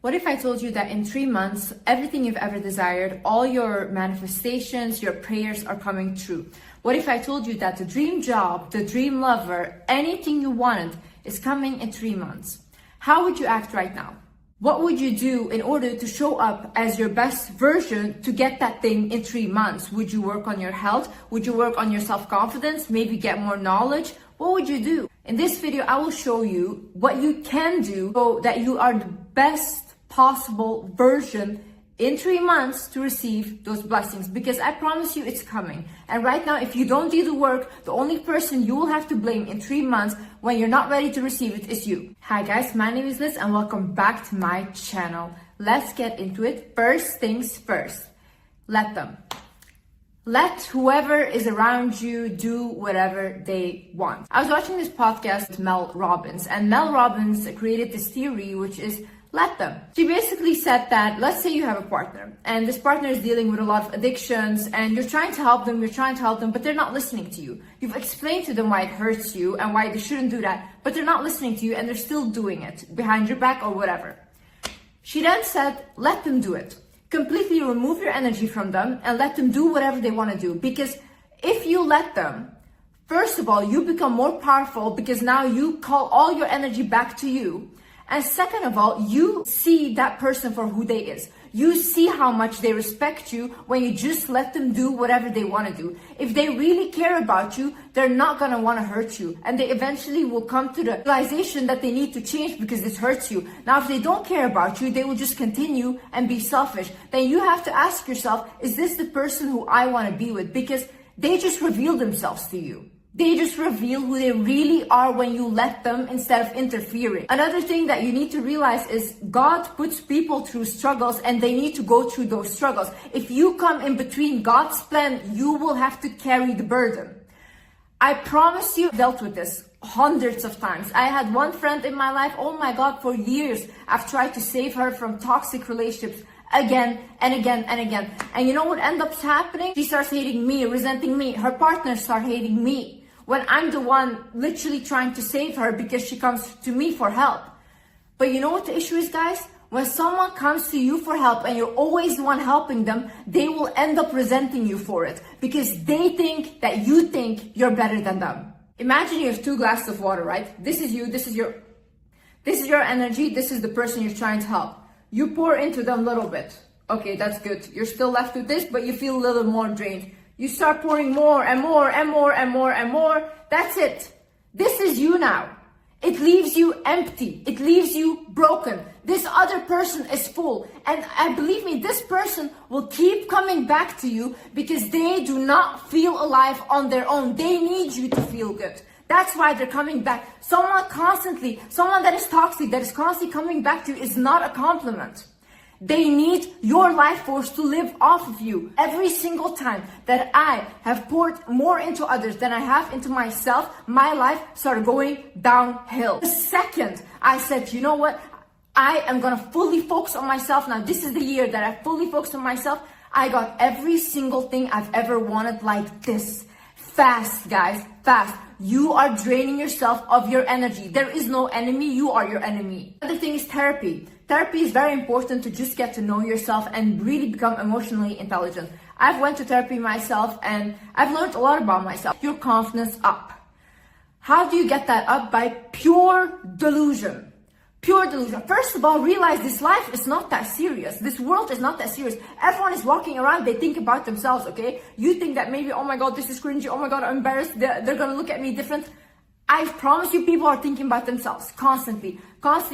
What if I told you that in 3 months, everything you've ever desired, all your manifestations, your prayers are coming true? What if I told you that the dream job, the dream lover, anything you wanted is coming in 3 months? How would you act right now? What would you do in order to show up as your best version to get that thing in 3 months? Would you work on your health? Would you work on your self-confidence? Maybe get more knowledge? What would you do? In this video, I will show you what you can do so that you are the best possible version in 3 months to receive those blessings, because I promise you it's coming. And right now, if you don't do the work, the only person you will have to blame in 3 months when you're not ready to receive it is you. Hi guys, my name is Liz and welcome back to my channel. Let's get into it. First things first, let them. Let whoever is around you do whatever they want. I was watching this podcast with Mel Robbins, and Mel Robbins created this theory, which is let them. She basically said that, let's say you have a partner and this partner is dealing with a lot of addictions and you're trying to help them, but they're not listening to you. You've explained to them why it hurts you and why they shouldn't do that, but they're not listening to you and they're still doing it behind your back or whatever. She then said, let them do it. Completely remove your energy from them and let them do whatever they want to do. Because if you let them, first of all, you become more powerful because now you call all your energy back to you. And second of all, you see that person for who they is. You see how much they respect you when you just let them do whatever they want to do. If they really care about you, they're not going to want to hurt you. And they eventually will come to the realization that they need to change because this hurts you. Now, if they don't care about you, they will just continue and be selfish. Then you have to ask yourself, is this the person who I want to be with? Because they just reveal themselves to you. They just reveal who they really are when you let them instead of interfering. Another thing that you need to realize is God puts people through struggles and they need to go through those struggles. If you come in between God's plan, you will have to carry the burden. I promise you, I've dealt with this hundreds of times. I had one friend in my life, oh my God, for years, I've tried to save her from toxic relationships. Again and again and again. And you know what ends up happening? She starts hating me, resenting me. Her partners start hating me when I'm the one literally trying to save her because she comes to me for help. But you know what the issue is, guys? When someone comes to you for help and you're always the one helping them, they will end up resenting you for it because they think that you think you're better than them. Imagine you have 2 glasses of water, right? This is you, this is your energy, this is the person you're trying to help. You pour into them a little bit. Okay, that's good. You're still left with this, but you feel a little more drained. You start pouring more and more and more and more and more. That's it. This is you now. It leaves you empty. It leaves you broken. This other person is full. And believe me, this person will keep coming back to you because they do not feel alive on their own. They need you to feel good. That's why they're coming back. Someone that is toxic, that is constantly coming back to you is not a compliment. They need your life force to live off of you. Every single time that I have poured more into others than I have into myself, my life started going downhill. The second I said, you know what? I am going to fully focus on myself now. This is the year that I fully focused on myself. I got every single thing I've ever wanted like this. Fast, guys, fast. You are draining yourself of your energy. There is no enemy. You are your enemy. Another thing is therapy. Therapy is very important to just get to know yourself and really become emotionally intelligent. I've went to therapy myself and I've learned a lot about myself. Your confidence up. How do you get that up? By pure delusion. Pure delusion. First of all, realize this life is not that serious. This world is not that serious. Everyone is walking around, they think about themselves, okay? You think that maybe, oh my God, this is cringy. Oh my God, I'm embarrassed. They're going to look at me different. I promise you, people are thinking about themselves constantly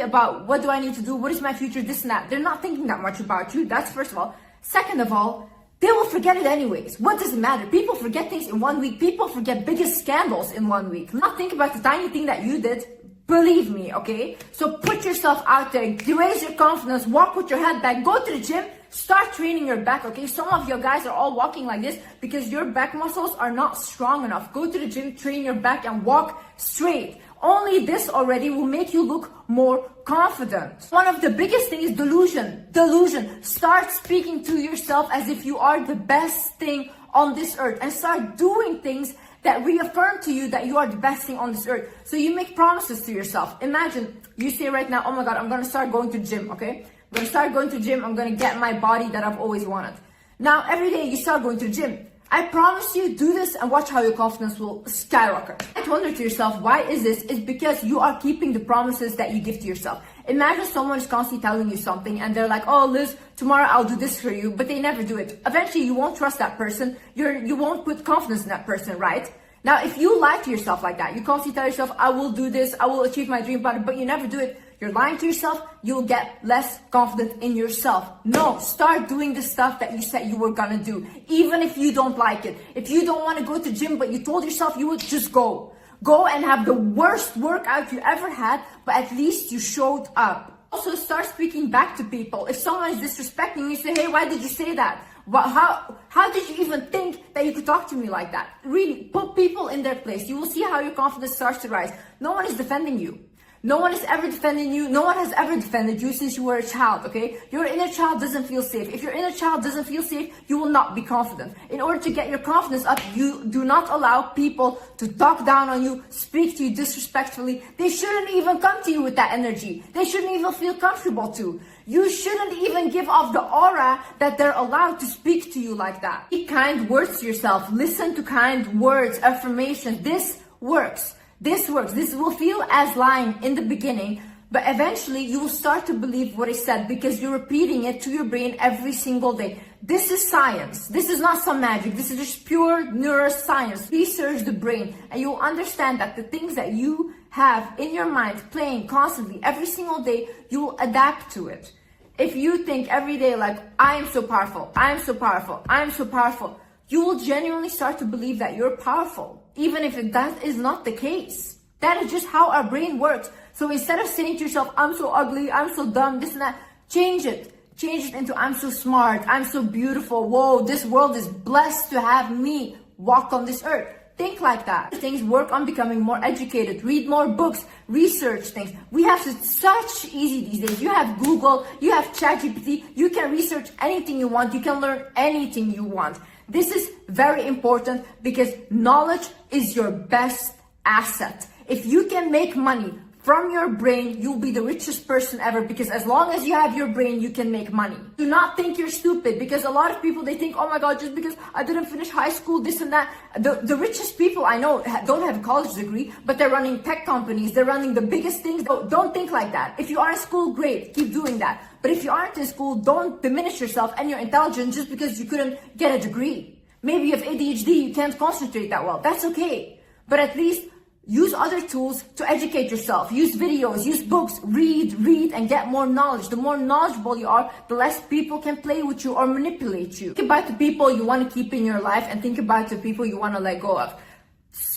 about what do I need to do? What is my future? This and that. They're not thinking that much about you. That's first of all. Second of all, they will forget it anyways. What does it matter? People forget things in 1 week. People forget biggest scandals in 1 week. Not think about the tiny thing that you did. Believe me, okay? So put yourself out there, raise your confidence, walk with your head back, go to the gym, start training your back, okay? Some of you guys are all walking like this because your back muscles are not strong enough. Go to the gym, train your back and walk straight. Only this already will make you look more confident. One of the biggest things is delusion. Delusion. Start speaking to yourself as if you are the best thing on this earth and start doing things that reaffirm to you that you are the best thing on this earth. So you make promises to yourself. Imagine you say right now, oh my God, I'm going to start going to the gym, okay? I'm gonna start going to the gym. I'm gonna get my body that I've always wanted. Now, every day you start going to the gym. I promise you, do this and watch how your confidence will skyrocket. I wonder to yourself, why is this? It's because you are keeping the promises that you give to yourself. Imagine someone is constantly telling you something and they're like, oh, Liz, tomorrow I'll do this for you, but they never do it. Eventually, you won't trust that person. You won't put confidence in that person, right? Now, if you lie to yourself like that, you constantly tell yourself, I will do this, I will achieve my dream body, but you never do it. You're lying to yourself, you'll get less confident in yourself. No, start doing the stuff that you said you were gonna do, even if you don't like it. If you don't want to go to gym, but you told yourself you would, just go. Go and have the worst workout you ever had, but at least you showed up. Also, start speaking back to people. If someone is disrespecting you, say, hey, why did you say that? How did you even think that you could talk to me like that? Really, put people in their place. You will see how your confidence starts to rise. No one is defending you. No one is ever defending you. No one has ever defended you since you were a child, okay? Your inner child doesn't feel safe. If your inner child doesn't feel safe, you will not be confident. In order to get your confidence up, you do not allow people to talk down on you, speak to you disrespectfully. They shouldn't even come to you with that energy. They shouldn't even feel comfortable to. You shouldn't even give off the aura that they're allowed to speak to you like that. Speak kind words to yourself. Listen to kind words, affirmations. This works. This works. This will feel as lying in the beginning, but eventually you will start to believe what is said because you're repeating it to your brain every single day. This is science. This is not some magic. This is just pure neuroscience. Research the brain and you'll understand that the things that you have in your mind playing constantly every single day, you will adapt to it. If you think every day like, I am so powerful, I am so powerful, I am so powerful, you will genuinely start to believe that you're powerful, even if that is not the case. That is just how our brain works. So instead of saying to yourself, I'm so ugly, I'm so dumb, this and that, change it. Change it into, I'm so smart, I'm so beautiful, whoa, this world is blessed to have me walk on this earth. Think like that. Things, work on becoming more educated, read more books, research things. We have such easy these days. You have Google, you have ChatGPT, you can research anything you want, you can learn anything you want. This is very important because knowledge is your best asset. If you can make money from your brain, you'll be the richest person ever because as long as you have your brain, you can make money. Do not think you're stupid because a lot of people, they think, oh my God, just because I didn't finish high school, this and that. The richest people I know don't have a college degree, but they're running tech companies. They're running the biggest things. Don't think like that. If you are in school, great, keep doing that. But if you aren't in school, don't diminish yourself and your intelligence just because you couldn't get a degree. Maybe you have ADHD, you can't concentrate that well. That's okay. But at least use other tools to educate yourself. Use videos, use books, read, and get more knowledge. The more knowledgeable you are, the less people can play with you or manipulate you. Think about the people you want to keep in your life and think about the people you want to let go of.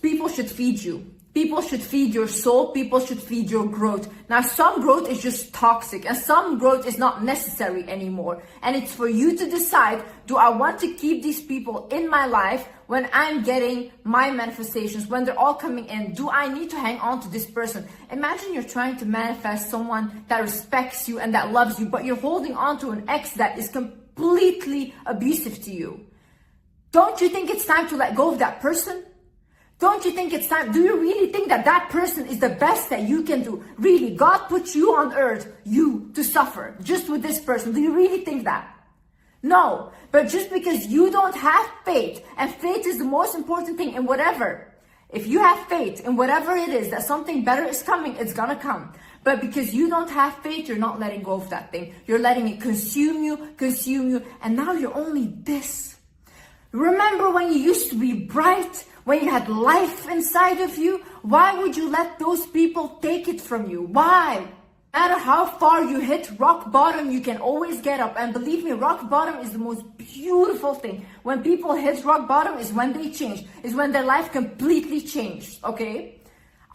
People should feed you. People should feed your soul. People should feed your growth. Now, some growth is just toxic and some growth is not necessary anymore. And it's for you to decide, do I want to keep these people in my life when I'm getting my manifestations, when they're all coming in? Do I need to hang on to this person? Imagine you're trying to manifest someone that respects you and that loves you, but you're holding on to an ex that is completely abusive to you. Don't you think it's time to let go of that person? Don't you think it's time? Do you really think that that person is the best that you can do? Really, God put you on earth, you, to suffer just with this person. Do you really think that? No, but just because you don't have faith, and faith is the most important thing in whatever. If you have faith in whatever it is, that something better is coming, it's gonna come. But because you don't have faith, you're not letting go of that thing. You're letting it consume you, and now you're only this. Remember when you used to be bright? When you had life inside of you? Why would you let those people take it from you? Why? No matter how far you hit rock bottom, you can always get up. And believe me, rock bottom is the most beautiful thing. When people hit rock bottom is when they change, is when their life completely changed, okay?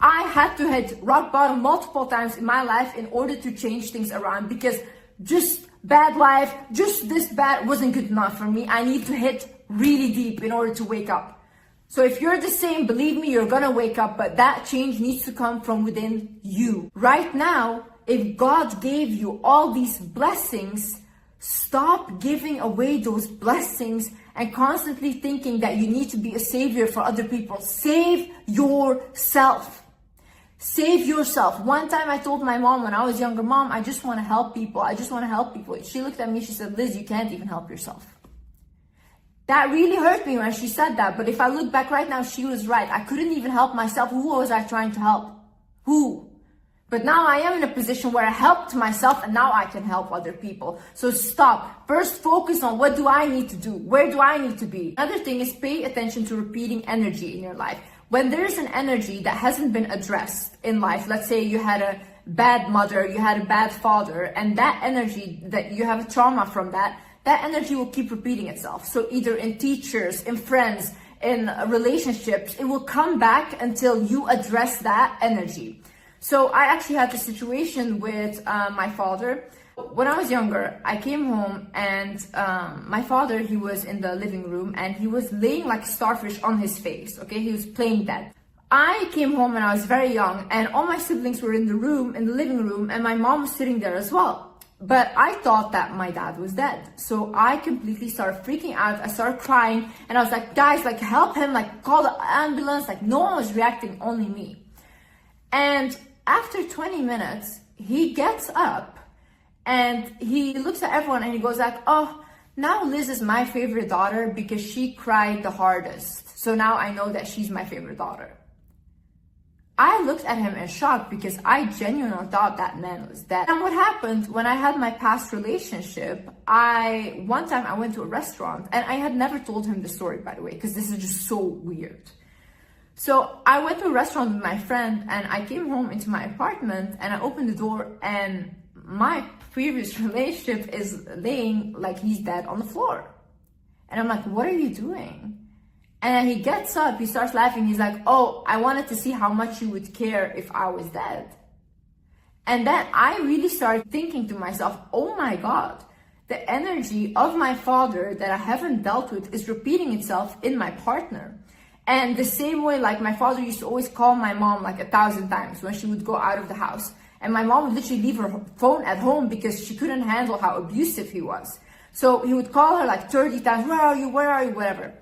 I had to hit rock bottom multiple times in my life in order to change things around because just bad life, just this bad wasn't good enough for me. I need to hit really deep in order to wake up. So if you're the same, believe me, you're gonna wake up, but that change needs to come from within you. Right now, if God gave you all these blessings, stop giving away those blessings and constantly thinking that you need to be a savior for other people. Save yourself. Save yourself. One time I told my mom when I was younger, Mom, I just want to help people. I just want to help people. She looked at me, she said, Liz, you can't even help yourself. That really hurt me when she said that. But if I look back right now, she was right. I couldn't even help myself. Who was I trying to help? Who? But now I am in a position where I helped myself and now I can help other people. So stop. First focus on what do I need to do? Where do I need to be? Another thing is pay attention to repeating energy in your life. When there's an energy that hasn't been addressed in life, let's say you had a bad mother, you had a bad father, and that energy that you have a trauma from that energy will keep repeating itself. So either in teachers, in friends, in relationships, it will come back until you address that energy. So I actually had a situation with my father. When I was younger, I came home and my father, he was in the living room and he was laying like a starfish on his face, okay? He was playing dead. I came home when I was very young and all my siblings were in the room, in the living room, and my mom was sitting there as well. But I thought that my dad was dead. So I completely started freaking out. I started crying and I was like, guys, like help him, like call the ambulance. Like no one was reacting, only me. And after 20 minutes, he gets up and he looks at everyone and he goes like, oh, now Liz is my favorite daughter because she cried the hardest. So now I know that she's my favorite daughter. I looked at him in shock because I genuinely thought that man was dead. And what happened when I had my past relationship, one time I went to a restaurant and I had never told him the story, by the way, because this is just so weird. So I went to a restaurant with my friend and I came home into my apartment and I opened the door and my previous relationship is laying like he's dead on the floor. And I'm like, what are you doing? And then he gets up, he starts laughing. He's like, oh, I wanted to see how much you would care if I was dead. And then I really started thinking to myself, oh my God, the energy of my father that I haven't dealt with is repeating itself in my partner. And the same way, like my father used to always call my mom like 1,000 times when she would go out of the house. And my mom would literally leave her phone at home because she couldn't handle how abusive he was. So he would call her like 30 times, where are you, whatever.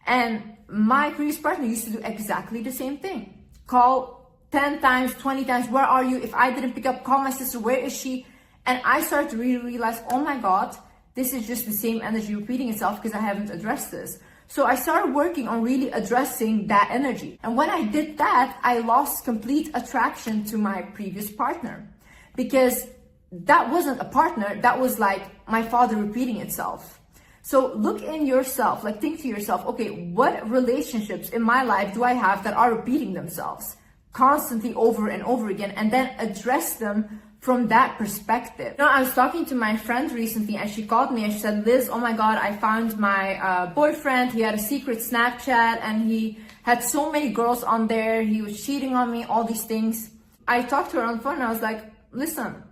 And my previous partner used to do exactly the same thing. Call 10 times, 20 times, where are you? If I didn't pick up, call my sister, where is she? And I started to really realize, oh my God, this is just the same energy repeating itself because I haven't addressed this. So I started working on really addressing that energy. And when I did that, I lost complete attraction to my previous partner because that wasn't a partner. That was like my father repeating itself. So look in yourself, like think to yourself, okay, what relationships in my life do I have that are repeating themselves constantly over and over again, and then address them from that perspective. You know, I was talking to my friend recently and she called me and she said, Liz, oh my God, I found my boyfriend. He had a secret Snapchat and he had so many girls on there. He was cheating on me, all these things. I talked to her on the phone and I was like, listen,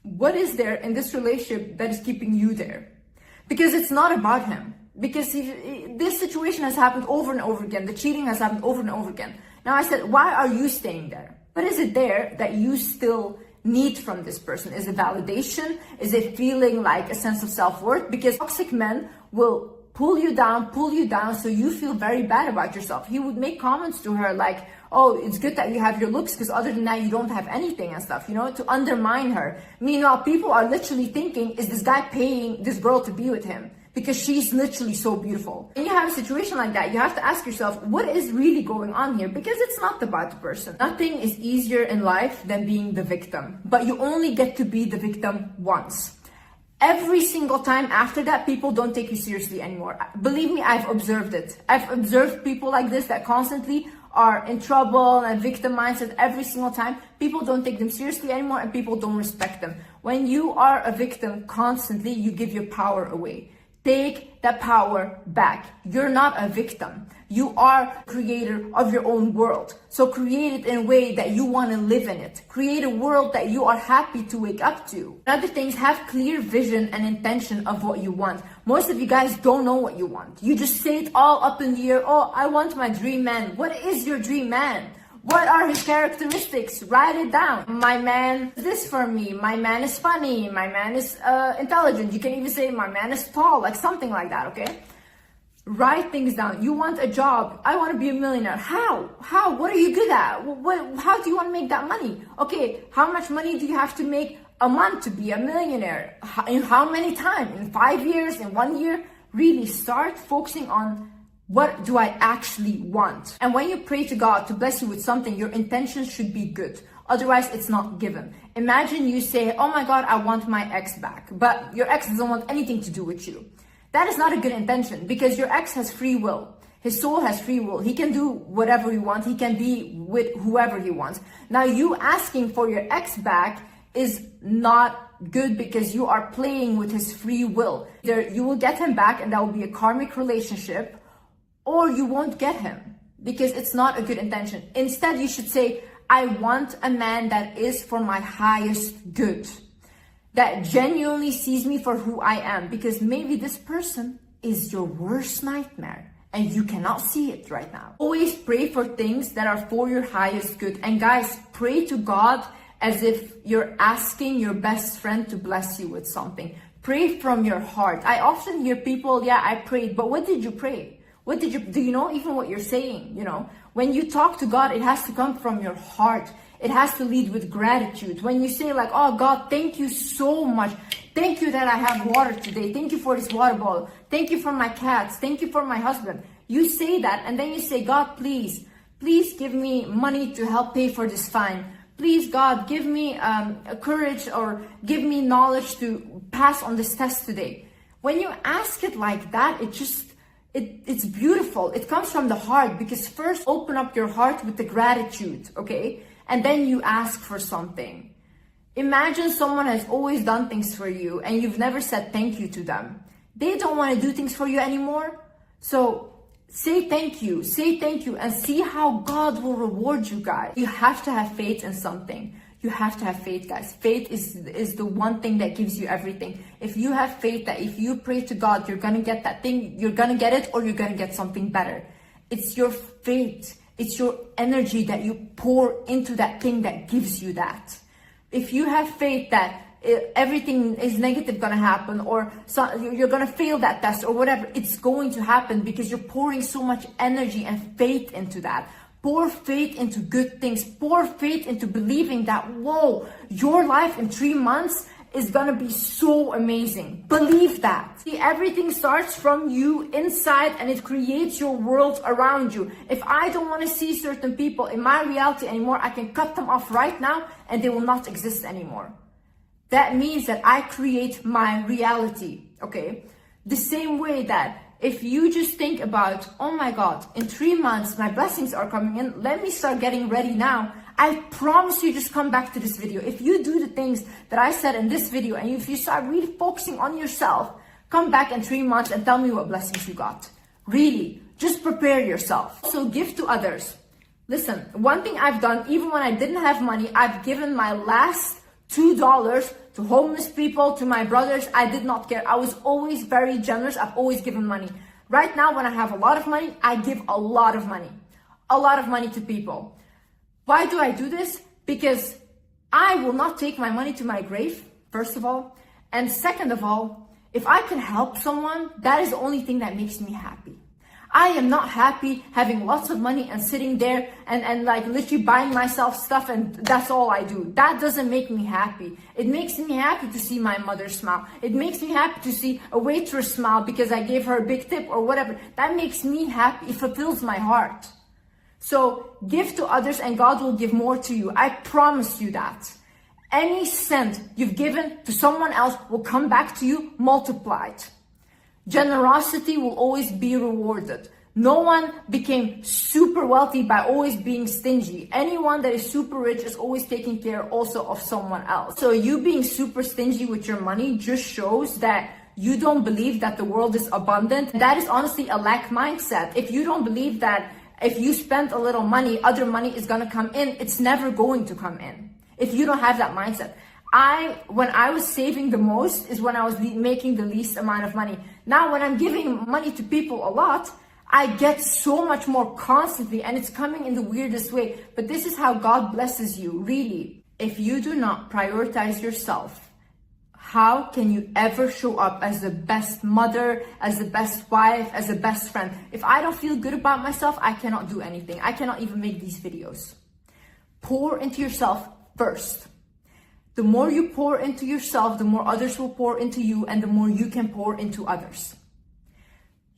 what is there in this relationship that is keeping you there? Because it's not about him. Because this situation has happened over and over again. The cheating has happened over and over again. Now I said, why are you staying there? What is it there that you still need from this person? Is it validation? Is it feeling like a sense of self-worth? Because toxic men will pull you down so you feel very bad about yourself. He would make comments to her like, oh, it's good that you have your looks because other than that you don't have anything and stuff, you know, to undermine her. Meanwhile, people are literally thinking, is this guy paying this girl to be with him? Because she's literally so beautiful. When you have a situation like that, you have to ask yourself, what is really going on here? Because it's not about the person. Nothing is easier in life than being the victim, but you only get to be the victim once. Every single time after that, people don't take you seriously anymore. Believe me, I've observed it. I've observed people like this that constantly are in trouble and victim mindset every single time. People don't take them seriously anymore and people don't respect them. When you are a victim constantly, you give your power away. Take that power back. You're not a victim. You are creator of your own world. So create it in a way that you want to live in it. Create a world that you are happy to wake up to. Another thing is have clear vision and intention of what you want. Most of you guys don't know what you want. You just say it all up in the air. Oh, I want my dream man. What is your dream man? What are his characteristics? Write it down. My man is this for me. My man is funny. My man is intelligent. You can even say my man is tall, like something like that, okay? Write things down. You want a job. I want to be a millionaire. How? What are you good at? How do you want to make that money? Okay, how much money do you have to make a month to be a millionaire? In how many times? In 5 years? In 1 year? Really start focusing on what do I actually want? And when you pray to God to bless you with something, your intentions should be good. Otherwise, it's not given. Imagine you say, oh my God, I want my ex back. But your ex doesn't want anything to do with you. That is not a good intention because your ex has free will. His soul has free will. He can do whatever he wants. He can be with whoever he wants. Now, you asking for your ex back is not good because you are playing with his free will. Either you will get him back and that will be a karmic relationship, or you won't get him because it's not a good intention. Instead, you should say, I want a man that is for my highest good, that genuinely sees me for who I am, because maybe this person is your worst nightmare and you cannot see it right now. Always pray for things that are for your highest good. And guys, pray to God as if you're asking your best friend to bless you with something. Pray from your heart. I often hear people, yeah, I prayed, but what did you pray? Do you know even what you're saying? You know, when you talk to God, it has to come from your heart. It has to lead with gratitude. When you say like, oh God, thank you so much. Thank you that I have water today. Thank you for this water bottle. Thank you for my cats. Thank you for my husband. You say that and then you say, God, please give me money to help pay for this fine. Please, God, give me courage or give me knowledge to pass on this test today. When you ask it like that, it's beautiful. It comes from the heart, because first open up your heart with the gratitude, okay? And then you ask for something. Imagine someone has always done things for you and you've never said thank you to them. They don't want to do things for you anymore. So say thank you and see how God will reward you guys. You have to have faith in something. You have to have faith, guys. Faith is the one thing that gives you everything. If you have faith that if you pray to God, you're going to get that thing, you're going to get it, or you're going to get something better. It's your faith. It's your energy that you pour into that thing that gives you that. If you have faith that everything is negative going to happen, or you're going to fail that test or whatever, it's going to happen because you're pouring so much energy and faith into that. Pour faith into good things. Pour faith into believing that, whoa, your life in 3 months is gonna be so amazing. Believe that. See, everything starts from you inside and it creates your world around you. If I don't want to see certain people in my reality anymore, I can cut them off right now and they will not exist anymore. That means that I create my reality, okay? The same way that if you just think about, oh my God, in 3 months, my blessings are coming in. Let me start getting ready now. I promise you, just come back to this video. If you do the things that I said in this video, and if you start really focusing on yourself, come back in 3 months and tell me what blessings you got. Really, just prepare yourself. Also, give to others. Listen, one thing I've done, even when I didn't have money, I've given my last $2 to homeless people, to my brothers. I did not care. I was always very generous. I've always given money. Right now, when I have a lot of money, I give a lot of money to people. Why do I do this? Because I will not take my money to my grave, first of all. And second of all, if I can help someone, that is the only thing that makes me happy. I am not happy having lots of money and sitting there and like literally buying myself stuff and that's all I do. That doesn't make me happy. It makes me happy to see my mother smile. It makes me happy to see a waitress smile because I gave her a big tip or whatever. That makes me happy. It fulfills my heart. So give to others and God will give more to you. I promise you that. Any cent you've given to someone else will come back to you multiplied. Generosity will always be rewarded. No one became super wealthy by always being stingy. Anyone that is super rich is always taking care also of someone else. So you being super stingy with your money just shows that you don't believe that the world is abundant. That is honestly a lack mindset. If you don't believe that if you spend a little money, other money is going to come in, it's never going to come in. If you don't have that mindset. When I was saving the most is when I was making the least amount of money. Now, when I'm giving money to people a lot, I get so much more constantly and it's coming in the weirdest way. But this is how God blesses you, really. If you do not prioritize yourself, how can you ever show up as the best mother, as the best wife, as the best friend? If I don't feel good about myself, I cannot do anything. I cannot even make these videos. Pour into yourself first. The more you pour into yourself, the more others will pour into you, and the more you can pour into others.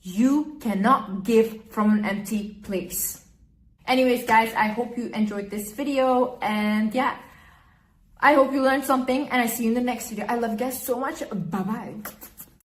You cannot give from an empty place. Anyways, guys, I hope you enjoyed this video, and yeah, I hope you learned something, and I see you in the next video. I love you guys so much. Bye-bye.